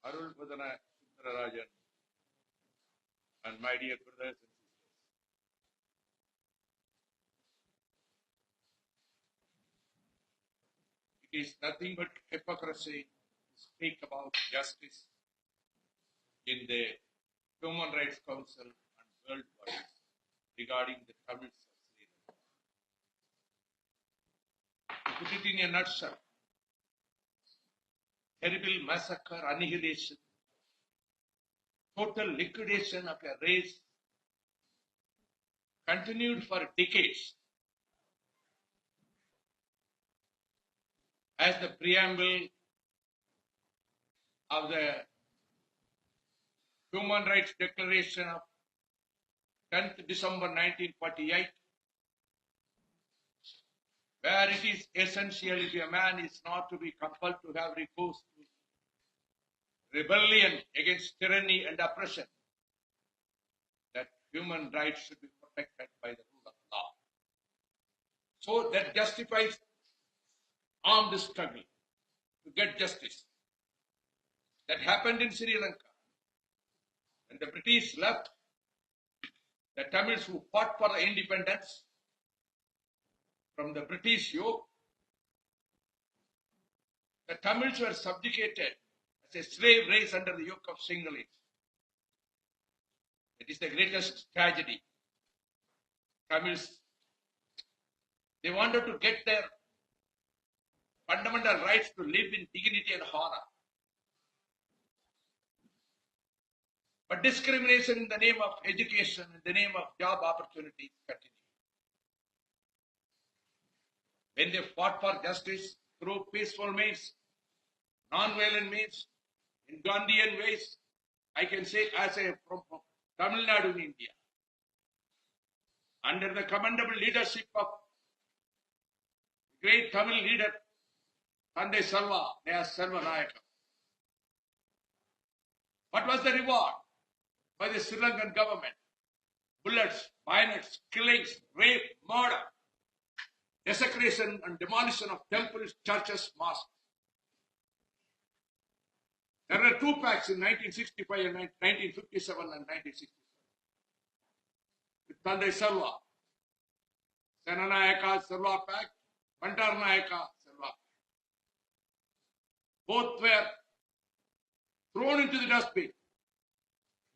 Arul Padana Sundararajan, and my dear brothers and sisters. It is nothing but hypocrisy to speak about justice in the Human Rights Council and world bodies regarding the Tamils of Sri Lanka. To put it in a nutshell, terrible massacre, annihilation, total liquidation of a race continued for decades. As the preamble of the Human Rights Declaration of 10th December 1948, where it is essential if a man is not to be compelled to have recourse to rebellion against tyranny and oppression, that human rights should be protected by the rule of law. So that justifies armed struggle to get justice. That happened in Sri Lanka. When the British left, the Tamils who fought for the independence from the British yoke, the Tamils were subjugated as a slave race under the yoke of Sinhalese. It is the greatest tragedy. Tamils, they wanted to get their fundamental rights to live in dignity and honor. But discrimination in the name of education, in the name of job opportunities continued. When they fought for justice through peaceful means, non-violent means, in Gandhian ways, I can say as a from Tamil Nadu in India, under the commendable leadership of great Tamil leader Thandai Selva, Selva Nayaka. What was the reward by the Sri Lankan government? Bullets, bayonets, killings, rape, murder, desecration and demolition of temples, churches, mosques. There were two pacts in 1965 and 1957 and 1967. With Thandai Selva, Senanayaka Selva Pact, Bandaranaike Selva Pact. Both were thrown into the dustbin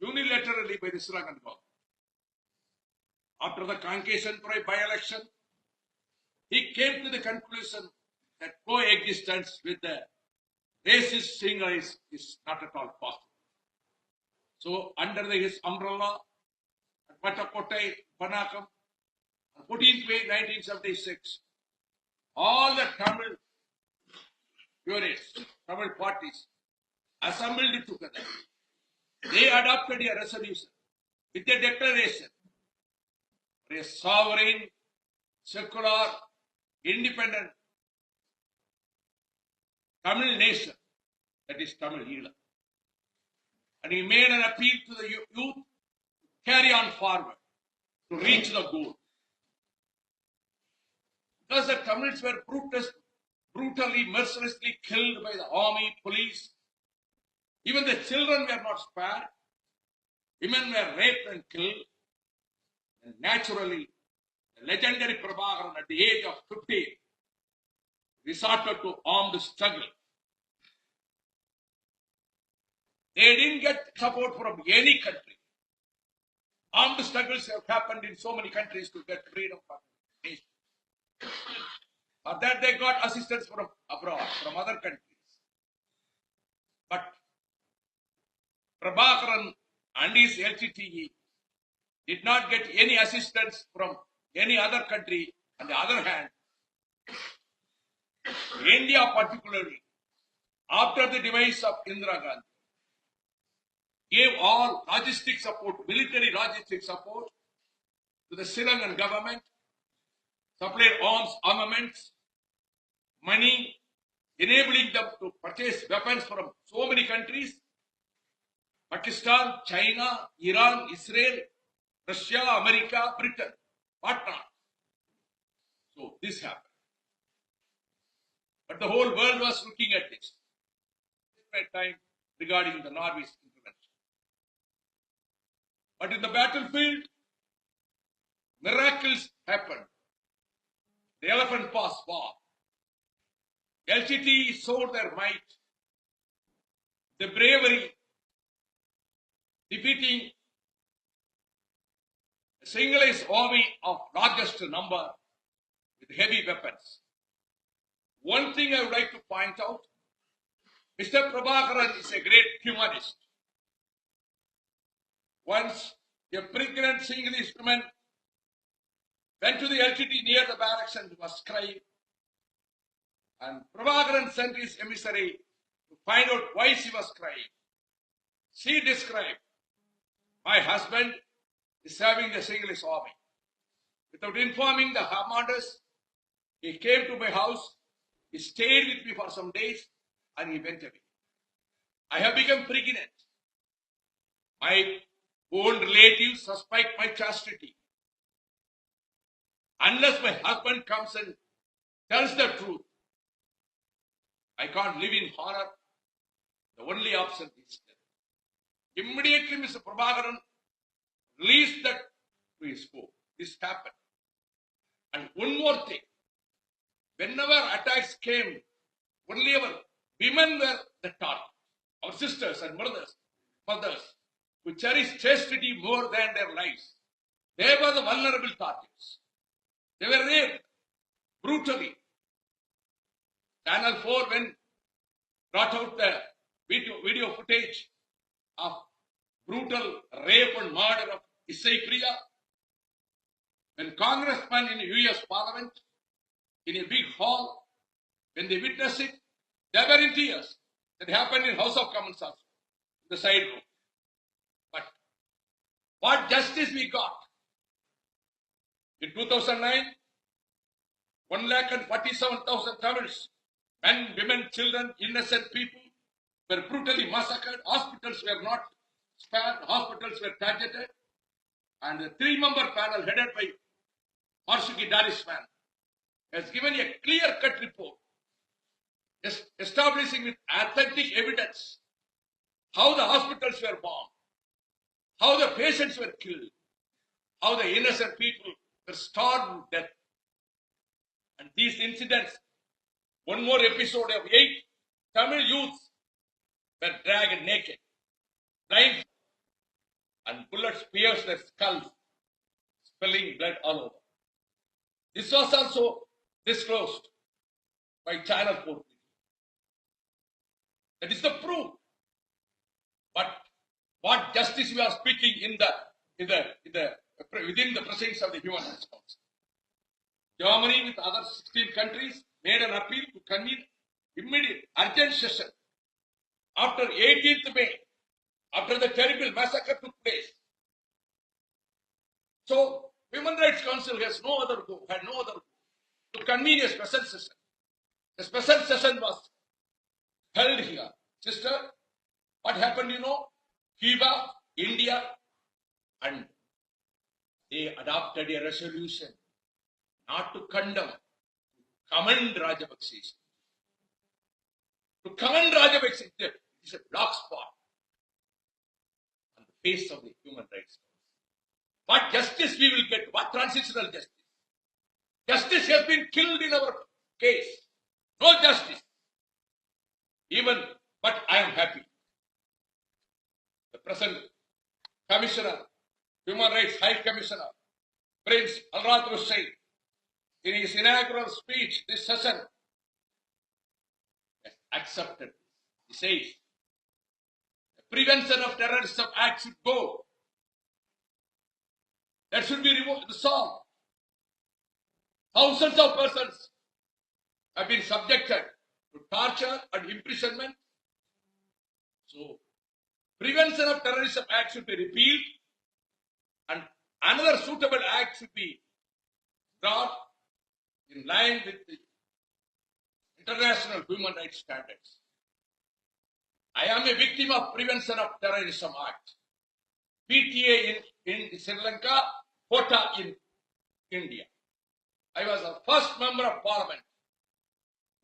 unilaterally by the Sri Lankan government. After the Kankesan by-election, he came to the conclusion that coexistence with the racist Sinhalese is not at all possible. So, under his umbrella, at Patakottai, Panakam, on 14th May 1976, all the Tamil purists, Tamil parties, assembled together. They adopted a resolution with a declaration for a sovereign, secular, independent Tamil nation, that is Tamil Elam. And he made an appeal to the youth to carry on forward, to reach the goal. Because the Tamils were brutally, mercilessly killed by the army, police. Even the children were not spared. Women were raped and killed. And naturally, the legendary Prabhakaran at the age of 15 resorted to armed struggle. They didn't get support from any country. Armed struggles have happened in so many countries to get freedom from the nation. Or that they got assistance from abroad, from other countries. But Prabhakaran and his LTTE did not get any assistance from any other country. On the other hand, India particularly, after the demise of Indira Gandhi, gave all logistic support, military logistic support to the Sri Lankan government, supplied arms, armaments, money, enabling them to purchase weapons from so many countries, Pakistan, China, Iran, Israel, Russia, America, Britain, whatnot. So this happened. But the whole world was looking at this. At that time, regarding the Norway's intervention. But in the battlefield, miracles happened. The Elephant Pass War. LTT showed their might, the bravery, defeating a Sinhalese army of largest number with heavy weapons. One thing I would like to point out, Mr. Prabhakaran is a great humanist. Once a pregnant Sinhalese woman went to the LTT near the barracks and was crying. And Prabhakaran sent his emissary to find out why she was crying. She described, my husband is serving the Sinhalese army. Without informing the commanders, he came to my house, he stayed with me for some days, and he went away. I have become pregnant. My own relatives suspect my chastity. Unless my husband comes and tells the truth, I can't live in horror. The only option is death. Immediately, Mr. Prabhakaran released that to his foe. This happened. And one more thing. Whenever attacks came, only our women were the target. Our sisters and mothers, who cherished chastity more than their lives. They were the vulnerable targets. They were raped brutally. Channel 4, when brought out the video footage of brutal rape and murder of Isai Priya, when congressmen in the US Parliament, in a big hall, when they witnessed it, they were in tears. That happened in House of Commons also, the side room. But what justice we got? In 2009, 1,47,000 Tamils, men, women, children, innocent people were brutally massacred. Hospitals were not spared. Hospitals were targeted. And the three-member panel headed by Marsuki Darisman has given a clear-cut report establishing with authentic evidence how the hospitals were bombed, how the patients were killed, how the innocent people were starved to death. And these incidents, one more episode of 8 Tamil youths were dragged naked, blind, and bullets pierced their skulls, spilling blood all over. This was also disclosed by Channel 4. That is the proof. But what justice we are speaking within the presence of the Human Rights Council. Germany with other 16 countries made an appeal to convene immediate urgent session after 18th May, after the terrible massacre took place. So Human Rights Council had no other go to convene a special session. The special session was held here. Sister, what happened, Cuba, India, and they adopted a resolution not to condemn, to commend Rajapaksa. To commend Rajapaksa is a black spot on the face of the Human Rights. What justice we will get? What transitional justice? Justice has been killed in our case. No justice. But I am happy. The present Commissioner, Human Rights High Commissioner, Prince Alrat Hussain, in his inaugural speech this session, has accepted. He says, the prevention of terrorism act should go. That should be resolved. Thousands of persons have been subjected to torture and imprisonment. So, Prevention of Terrorism Act should be repealed and another suitable act should be brought in line with the international human rights standards. I am a victim of Prevention of Terrorism Act. PTA in Sri Lanka, Kota in India. I was the first member of parliament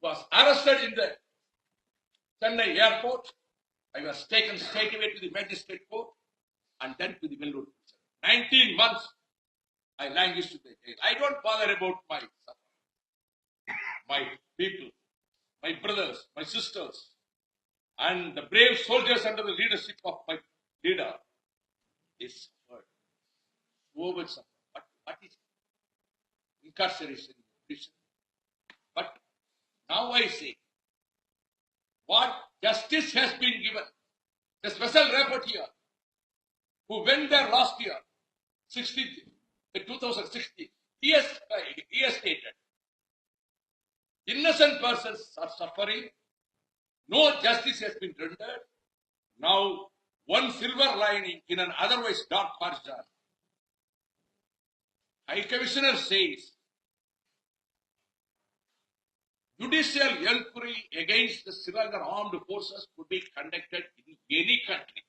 who was arrested in the Chennai airport I was taken straight away to the magistrate court and then to the Vellore prison. 19 months I languished in the jail. I don't bother about my suffering. My people, my brothers, my sisters, and the brave soldiers under the leadership of my leader is suffered. So much suffering. What is incarceration in prison? But now I say, what justice has been given. The special rapporteur who went there last year, 2016, he has stated, innocent persons are suffering, no justice has been rendered. Now, one silver lining in an otherwise dark horizon. High Commissioner says, judicial inquiry against the Sri Lankan armed forces could be conducted in any country.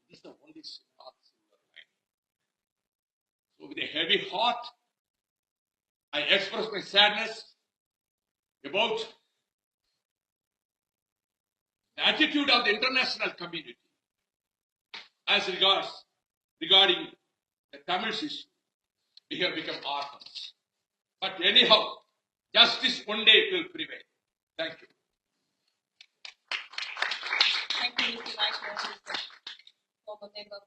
This is the only silver lining. So with a heavy heart, I express my sadness about the attitude of the international community as regarding the Tamil issue. We have become orphans. But anyhow, justice one day will prevail. Thank you. Thank you, Mr. Vice President, former member.